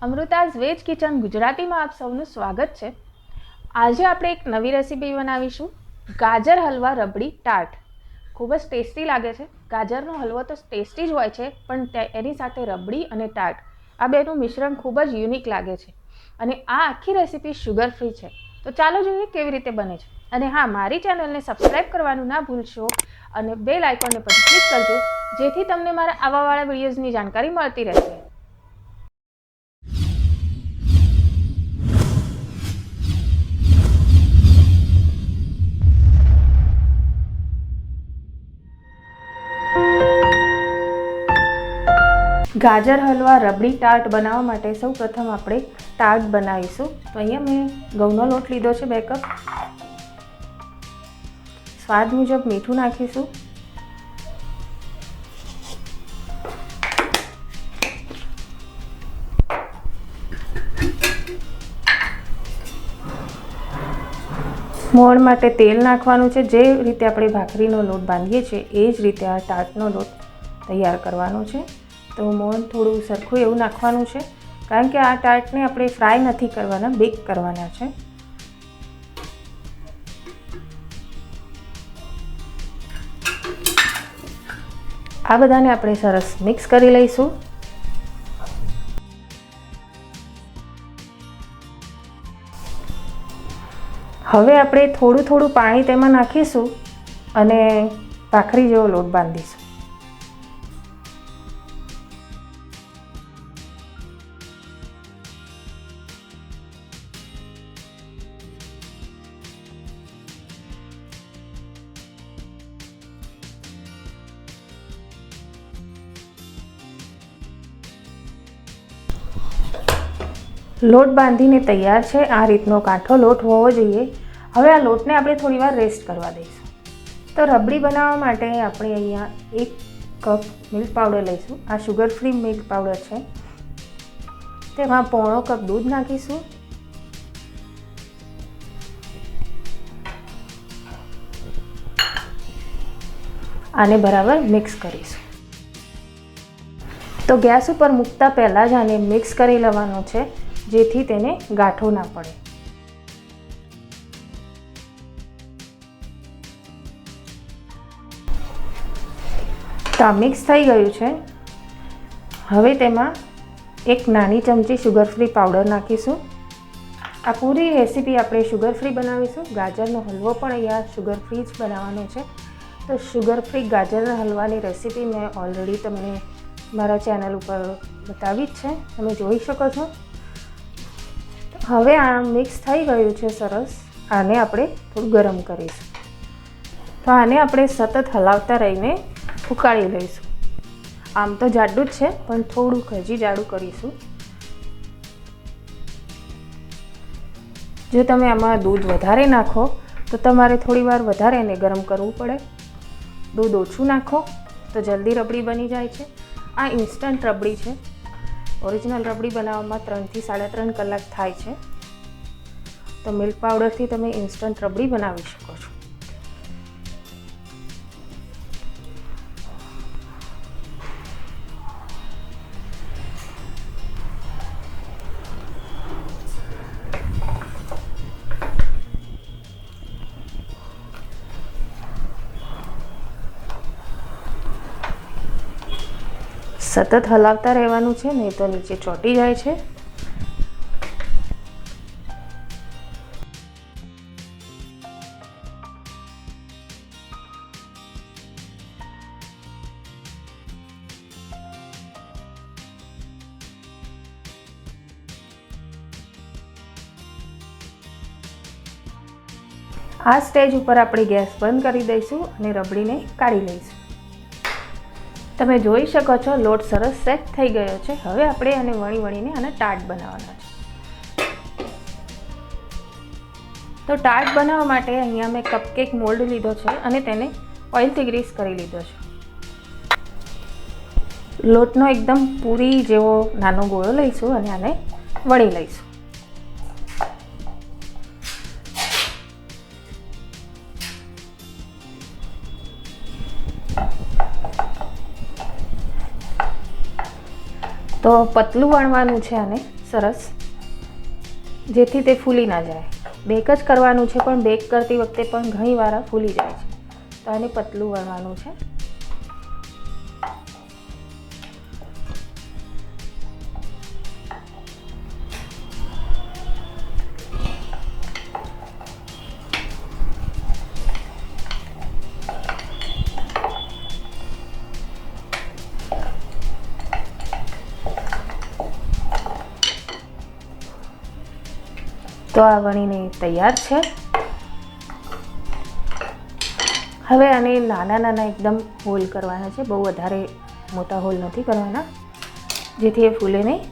અમૃતાઝ veg kitchen ગુજરાતીમાં આપ સૌનું સ્વાગત છે। આજે આપણે એક નવી રેસીપી બનાવીશું, ગાજર હલવા રબડી ટાર્ટ। ખૂબ જ ટેસ્ટી લાગે છે। ગાજરનો હલવો તો ટેસ્ટી જ હોય છે, પણ એની સાથે રબડી અને ટાર્ટ આ બેનું મિશ્રણ ખૂબ જ યુનિક લાગે છે અને આ આખી રેસીપી શુગર ફ્રી છે। તો ચાલો જોઈએ કેવી રીતે બને છે। અને હા, મારી ચેનલને સબસ્ક્રાઈબ કરવાનું ના ભૂલશો અને બેલ આઇકોનને પણ ક્લિક કરજો, જેથી તમને મારા આવાવાળા વિડીયોઝની જાણકારી મળતી રહેશે। ગાજર હલવા રબડી ટાર્ટ બનાવવા માટે સૌ પ્રથમ આપણે ટાર્ટ બનાવીશું। તો અહીંયા મેં ઘઉંનો લોટ લીધો છે 2 કપ। સ્વાદ મુજબ મીઠું નાખીશું। મોણ માટે તેલ નાખવાનું છે। જે રીતે આપણે ભાખરીનો લોટ બાંધીએ છીએ એ જ રીતે આ ટાર્ટનો લોટ તૈયાર કરવાનો છે। તો મોણ થોડું સરખું એવું નાખવાનું છે, કારણ કે આ ટાર્ટને આપણે ફ્રાય નથી કરવાના, બેક કરવાના છે। આ બધાને આપણે સરસ મિક્સ કરી લઈશું। હવે આપણે થોડું થોડું પાણી તેમાં નાખીશું અને ભાખરી જેવો લોટ બાંધીશું। લોટ બાંધીને તૈયાર છે। આ રીતનો કાઠો લોટ હોવો જોઈએ। હવે આ લોટને આપણે થોડી વાર રેસ્ટ કરવા દઈશું। તો રબડી બનાવવા માટે આપણે અહીંયા 1 કપ મિલ્ક પાવડર લઈશું। આ શુગર ફ્રી મિલ્ક પાવડર છે। તેમાં 1/2 કપ દૂધ નાખીશું। આને બરાબર મિક્સ કરીશું। તો ગેસ ઉપર મૂકતા પહેલાં જ આને મિક્સ કરી લેવાનું છે, જેથી તેને ગાંઠો ના પડે। તો આ મિક્સ થઈ ગયું છે। હવે તેમાં 1 નાની ચમચી શુગર ફ્રી પાવડર નાખીશું। આ પૂરી રેસીપી આપણે શુગર ફ્રી બનાવીશું। ગાજરનો હલવો પણ અહીંયા શુગર ફ્રી જ બનાવવાનો છે। તો શુગર ફ્રી ગાજરના હલવાની રેસીપી મેં ઓલરેડી તમને મારા ચેનલ ઉપર બતાવી જ છે, તમે જોઈ શકો છો। હવે આ મિક્સ થઈ ગયું છે સરસ। આને આપણે થોડું ગરમ કરીશું। તો આને આપણે સતત હલાવતા રહીને ઉકાળી લઈશું। આમ તો જાડું જ છે, પણ થોડુંક હજી જાડું કરીશું। જો તમે આમાં દૂધ વધારે નાખો તો તમારે થોડી વાર વધારે એને ગરમ કરવું પડે। દૂધ ઓછું નાખો તો જલ્દી રબડી બની જાય છે। આ ઇન્સ્ટન્ટ રબડી છે। ઓરિજિનલ રબડી બનાવવામાં 3 થી 3.5 કલાક થાય છે। તો મિલ્ક પાવડરથી તમે ઇન્સ્ટન્ટ રબડી બનાવી શકો છો। સતત હલાવતા રહેવાનું છે, નહીં તો નીચે ચોંટી જાય છે। આ સ્ટેજ ઉપર આપણે ગેસ બંધ કરી દઈશું અને રબડીને કાઢી લઈશું। તમે જોઈ શકો છો લોટ સરસ સેટ થઈ ગયો છે। હવે આપણે આને વણીને આને ટાર્ટ બનાવવાના છે। તો ટાર્ટ બનાવવા માટે અહીંયા મેં કપકેક મોલ્ડ લીધો છે અને તેને ઓઇલથી ગ્રીસ કરી લીધો છે। લોટનો એકદમ પૂરી જેવો નાનો ગોળો લઈશું અને આને વણી લઈશું। તો પતલું વણવાનું છે આને સરસ, જેથી તે ફૂલી ના જાય. બેક જ કરવાનું છે, પણ બેક કરતી વખતે પણ ઘણી વાર ફૂલી જાય છે, તો આને પતલું વણવાનું છે. તો આ વણીને તૈયાર છે. હવે આને નાના નાના એકદમ હોલ કરવાના છે, બહુ વધારે મોટા હોલ નથી કરવાના, જેથી એ ફૂલે નહીં.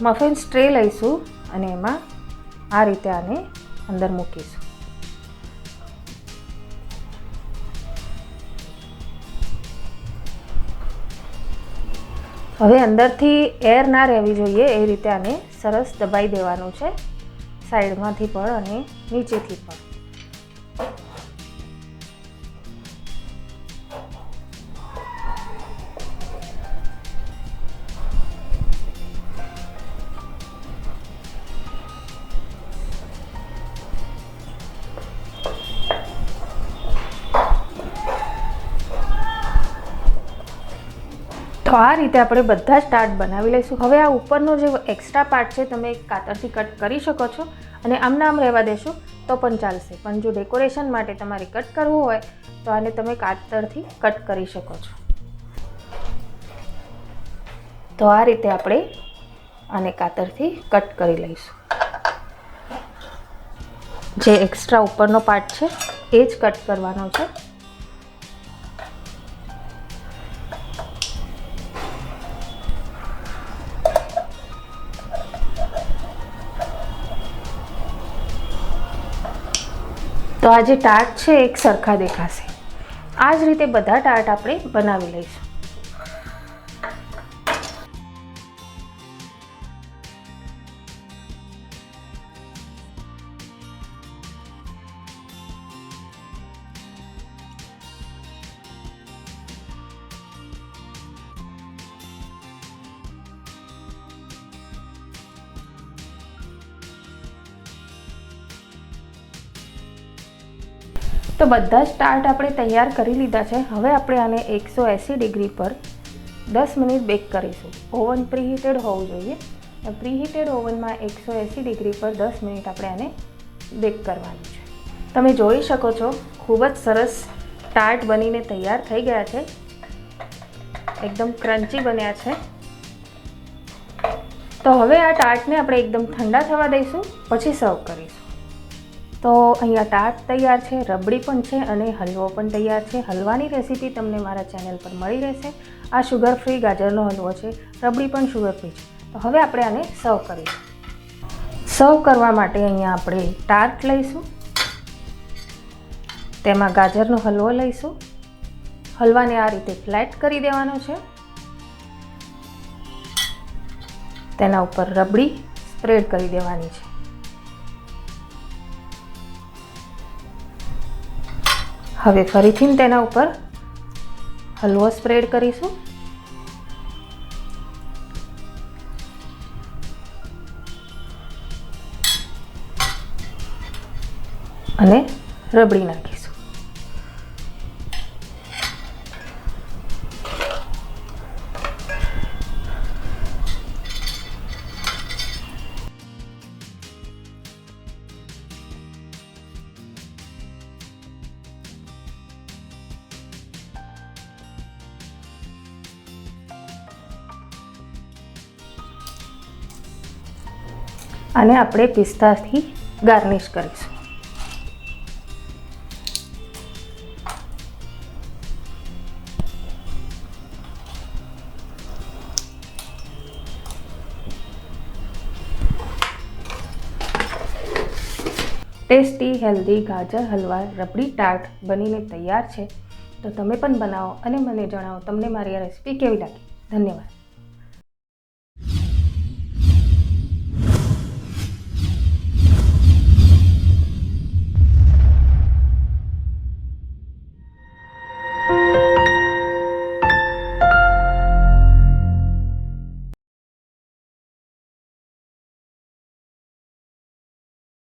મફિન ટ્રે લઈશું અને એમાં આ રીતે આને અંદર મૂકીશું. હવે અંદરથી એર ના રહેવી જોઈએ એ રીતે આને સરસ દબાઈ દેવાનું છે, સાઈડમાંથી પણ અને નીચેથી પણ. તો આ રીતે આપણે બધા જ ટાર્ટ બનાવી લઈશું. હવે આ ઉપરનો જે એક્સ્ટ્રા પાર્ટ છે તમે કાતરથી કટ કરી શકો છો, અને આમને આમ રહેવા દેશો તો પણ ચાલશે, પણ જો ડેકોરેશન માટે તમારે કટ કરવું હોય તો આને તમે કાતરથી કટ કરી શકો છો. તો આ રીતે આપણે આને કાતરથી કટ કરી લઈશું. જે એક્સ્ટ્રા ઉપરનો પાર્ટ છે એ જ કટ કરવાનો છે. તો આ જે ટાર્ટ છે એક સરખા દેખાશે. આ જ રીતે બધા ટાર્ટ આપણે બનાવી લઈશું. તો બધા જ ટાર્ટ આપણે તૈયાર કરી લીધા છે. હવે આપણે આને 180 ડિગ્રી પર 10 મિનિટ બેક કરીશું. ઓવન પ્રીહીટેડ હોવું જોઈએ. પ્રીહીટેડ ઓવનમાં 180 ડિગ્રી પર 10 મિનિટ આપણે આને બેક કરવાનું છે. તમે જોઈ શકો છો ખૂબ જ સરસ ટાર્ટ બનીને તૈયાર થઈ ગયા છે. એકદમ ક્રન્ચી બન્યા છે. તો હવે આ ટાર્ટને આપણે એકદમ ઠંડા થવા દઈશું, પછી સર્વ કરીશું. તો અહીંયા ટાર્ટ તૈયાર છે, રબડી પણ છે અને હલવો પણ તૈયાર છે. હલવાની રેસીપી તમને મારા ચેનલ પર મળી રહેશે. આ શુગર ફ્રી ગાજરનો હલવો છે, રબડી પણ શુગર ફ્રી છે. તો હવે આપણે આને સર્વ કરીશું. સર્વ કરવા માટે અહીંયા આપણે ટાર્ટ લઈશું, તેમાં ગાજરનો હલવો લઈશું. હલવાને આ રીતે ફ્લેટ કરી દેવાનો છે. તેના ઉપર રબડી સ્પ્રેડ કરી દેવાની છે. હવે ફરીથી તેના ઉપર હલવો સ્પ્રેડ કરીશું અને રબડી નાખીશું. અને આપણે પિસ્તાથી ગાર્નિશ કરીશું. ટેસ્ટી હેલ્ધી ગાજર હલવા રબડી ટાર્ટ બનીને તૈયાર છે. તો તમે પણ બનાવો અને મને જણાવો તમને મારી આ રેસીપી કેવી લાગી. ધન્યવાદ.